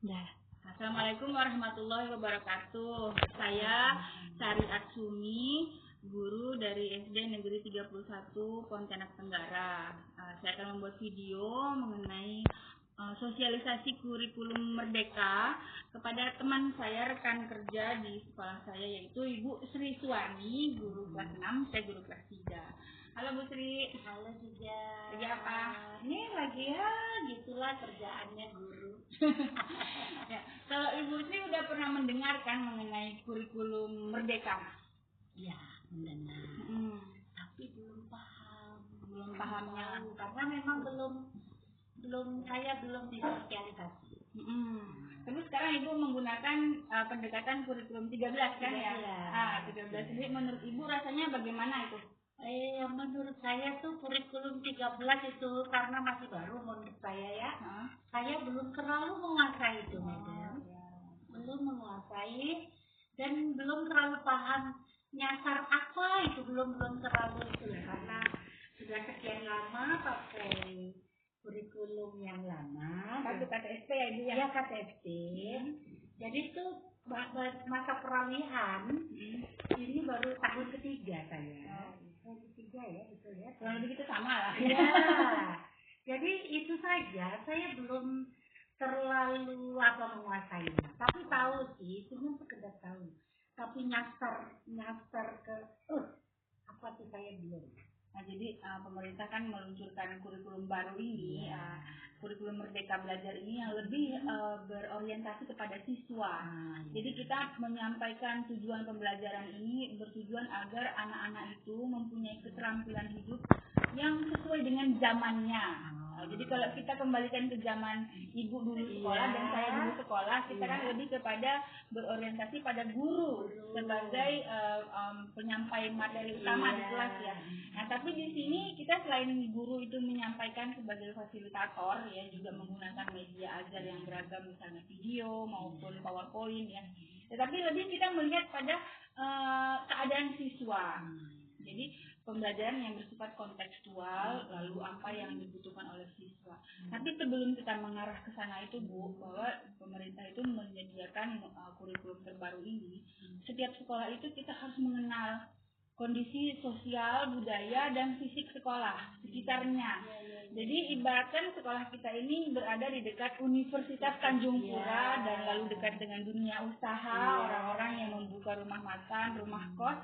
Nah, Assalamualaikum warahmatullahi wabarakatuh. Saya Sari Atsumi, guru dari SD Negeri 31 Pontianak Tenggara. Saya akan membuat video mengenai sosialisasi kurikulum Merdeka kepada teman saya, rekan kerja di sekolah saya, yaitu Ibu Sri Suwani, guru kelas 6, saya guru kelas 3. Halo Bu Sri. Halo juga. Lagi apa? Ini lagi ya gitulah kerjaannya guru. Ya, kalau Ibu Sri udah pernah mendengarkan mengenai kurikulum Merdeka? Ya, mendengar. Tapi belum paham. Belum pahamnya. Karena memang saya belum disosialisasi. Tapi sekarang Ibu menggunakan pendekatan kurikulum 13 kan ya? 13. Jadi menurut Ibu rasanya bagaimana itu? Menurut saya tuh kurikulum 13 itu karena masih baru menurut saya ya. Saya belum terlalu menguasai itu, Madam. Belum menguasai dan belum terlalu paham nyasar apa itu, belum terlalu itu karena sudah sekian lama pakai kurikulum yang lama. Pakai KTSP ya Ibu ya? Iya, KTSP. Jadi itu masa peralihan ini baru tahun ketiga saya. Ketiga ya, betul ya. Kurang lebih itu sama lah. Ya. Jadi itu saja, saya belum terlalu menguasainya. Tapi tahu sih, cuma sekedar tahu. Tapi nyasar ke apa tuh saya belum. Nah, jadi pemerintah kan meluncurkan kurikulum baru ini, kurikulum Merdeka Belajar ini yang lebih berorientasi kepada siswa. Jadi kita menyampaikan tujuan pembelajaran ini bertujuan agar anak-anak itu mempunyai keterampilan hidup yang sesuai dengan zamannya. Jadi kalau kita kembalikan ke zaman Ibu dulu sekolah dan saya dulu sekolah, kita kan lebih kepada berorientasi pada guru sebagai penyampai materi utama di kelas ya. Nah, tapi di sini kita selain guru itu menyampaikan sebagai fasilitator ya, juga menggunakan media ajar yang beragam, misalnya video maupun PowerPoint ya. Tetapi lebih kita melihat pada keadaan siswa. Jadi pembelajaran yang bersifat kontekstual, lalu apa yang dibutuhkan oleh siswa. Tapi sebelum kita mengarah ke sana itu Bu, bahwa pemerintah itu menyediakan kurikulum terbaru ini, setiap sekolah itu kita harus mengenal kondisi sosial, budaya, dan fisik sekolah sekitarnya. Jadi ibaratkan sekolah kita ini berada di dekat Universitas Tanjung Pura dan lalu dekat dengan dunia usaha, orang-orang yang membuka rumah makan, rumah kos.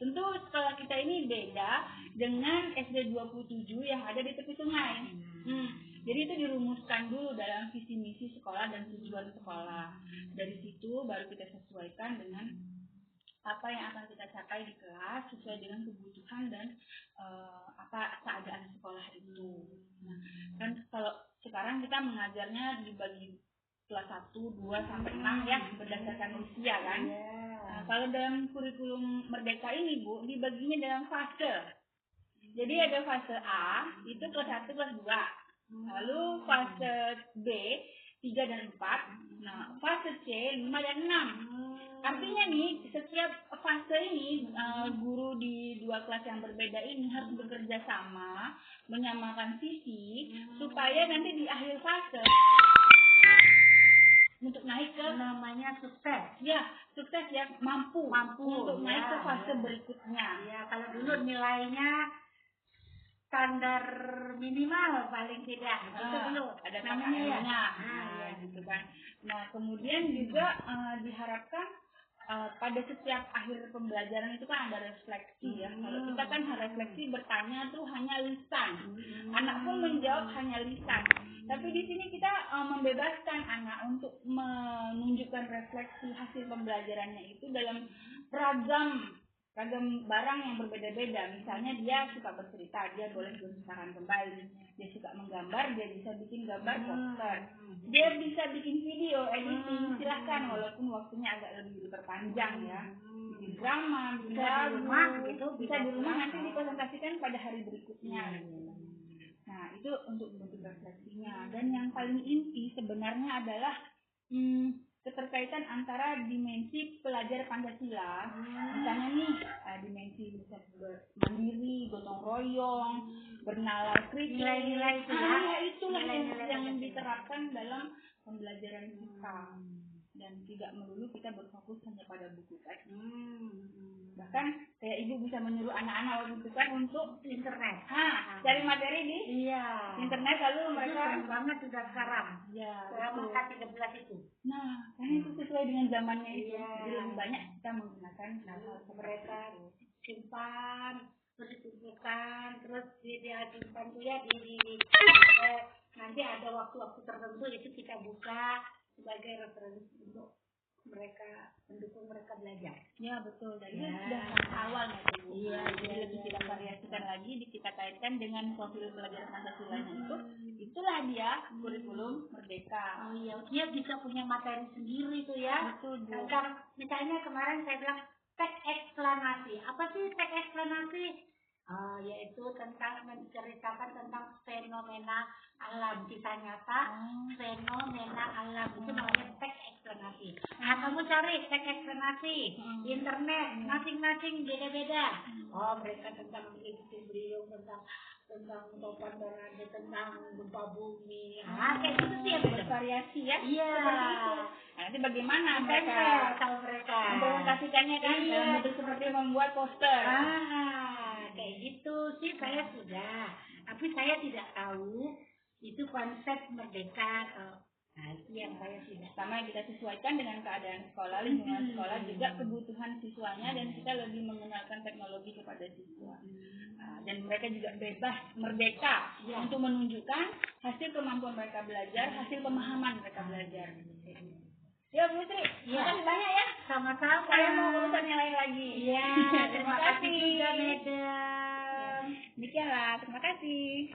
Tentu sekolah kita ini beda dengan SD 27 yang ada di tepi sungai. Jadi itu dirumuskan dulu dalam visi misi sekolah dan tujuan sekolah. Dari situ baru kita sesuaikan dengan apa yang akan kita capai di kelas sesuai dengan kebutuhan dan apa keadaan sekolah itu. Nah, kan kalau sekarang kita mengajarnya dibagi kelas 1, 2 sampai 6 ya berdasarkan usia kan. Nah, kalau dalam kurikulum Merdeka ini Bu, dibaginya dalam fase. Jadi ada fase A, itu kelas 1, kelas 2. Lalu fase B, 3 dan 4. Nah, fase C, 5 dan 6. Artinya nih, setiap fase ini guru di dua kelas yang berbeda ini harus bekerja sama, menyamakan visi, supaya nanti di akhir fase untuk naik ke namanya sukses. Ya, sukses ya, mampu untuk naik ke fase berikutnya. Ya, kalau dulu nilainya standar minimal paling tidak. Itu dulu ada namanya ya. Gitu kan. Nah, kemudian juga diharapkan pada setiap akhir pembelajaran itu kan ada refleksi ya. Kalau kita kan refleksi bertanya tuh hanya lisan. Anak pun menjawab hanya lisan. Tapi di sini kita membebaskan anak untuk menunjukkan refleksi hasil pembelajarannya itu dalam ragam barang yang berbeda-beda. Misalnya dia suka bercerita, dia boleh berceritakan kembali. Dia suka menggambar, dia bisa bikin gambar poster. Dia bisa bikin video editing, silahkan walaupun waktunya agak lebih diperpanjang ya. Bikin drama, bikin lagu, bisa di rumah nanti dipresentasikan pada hari berikutnya. Nah, itu untuk bentuk refleksinya. Dan yang paling inti sebenarnya adalah keterkaitan antara dimensi pelajar Pancasila, misalnya nih dimensi bisa mandiri, gotong royong, bernalar kritis, nilai-nilai itu itulah yang diterapkan dalam pembelajaran kita. Dan tidak melulu kita berfokus hanya pada buku teks. Bahkan kayak ibu bisa menyuruh anak-anak waktu itu kan untuk internet. Cari materi di internet, lalu mereka banget sudah sekarang. Selama 13 itu. Nah, karena itu sesuai dengan zamannya itu. Jadi lebih banyak kita menggunakan hal-hal mereka simpan, terus dikumpulkan, terus dia simpan tuh ya di nanti ada waktu-waktu tertentu itu kita buka sebagai referensi untuk mereka, mendukung mereka belajar. Ya betul, jadi sudah awal ya Bu. Jadi lebih kita variasikan lagi, kita kaitkan dengan profil pelajar Pancasilanya itulah dia kurikulum merdeka. Dia bisa punya materi sendiri tuh ya. Betul Bu. Tentang, misalnya kemarin saya bilang teks eksplanasi. Apa sih teks eksplanasi? Yaitu tentang menceritakan tentang fenomena alam, kisah nyata, fenomena alam, itu namanya teks eksplanasi. Nah, kamu cari teks eksplanasi internet, masing-masing beda-beda. Mereka tentang iklim beliung, tentang topan tornado, tentang gempa bumi. Kayak gitu sih ya, bervariasi ya. Iya. Nanti bagaimana mereka implementasikannya kan dalam bentuk seperti membuat poster. Kayak gitu sih saya sudah, tapi saya tidak tahu itu konsep merdeka. Itu yang saya sudah. Sama yang kita sesuaikan dengan keadaan sekolah, lingkungan sekolah, juga kebutuhan siswanya, dan kita lebih mengenalkan teknologi kepada siswa. Dan mereka juga bebas, merdeka untuk menunjukkan hasil kemampuan mereka belajar, hasil pemahaman mereka belajar. Ya Bu Sri, terima kasih banyak ya. Sama-sama. Saya mau urusan yang lain lagi. Terima kasih juga, Madam. Demikianlah, terima kasih.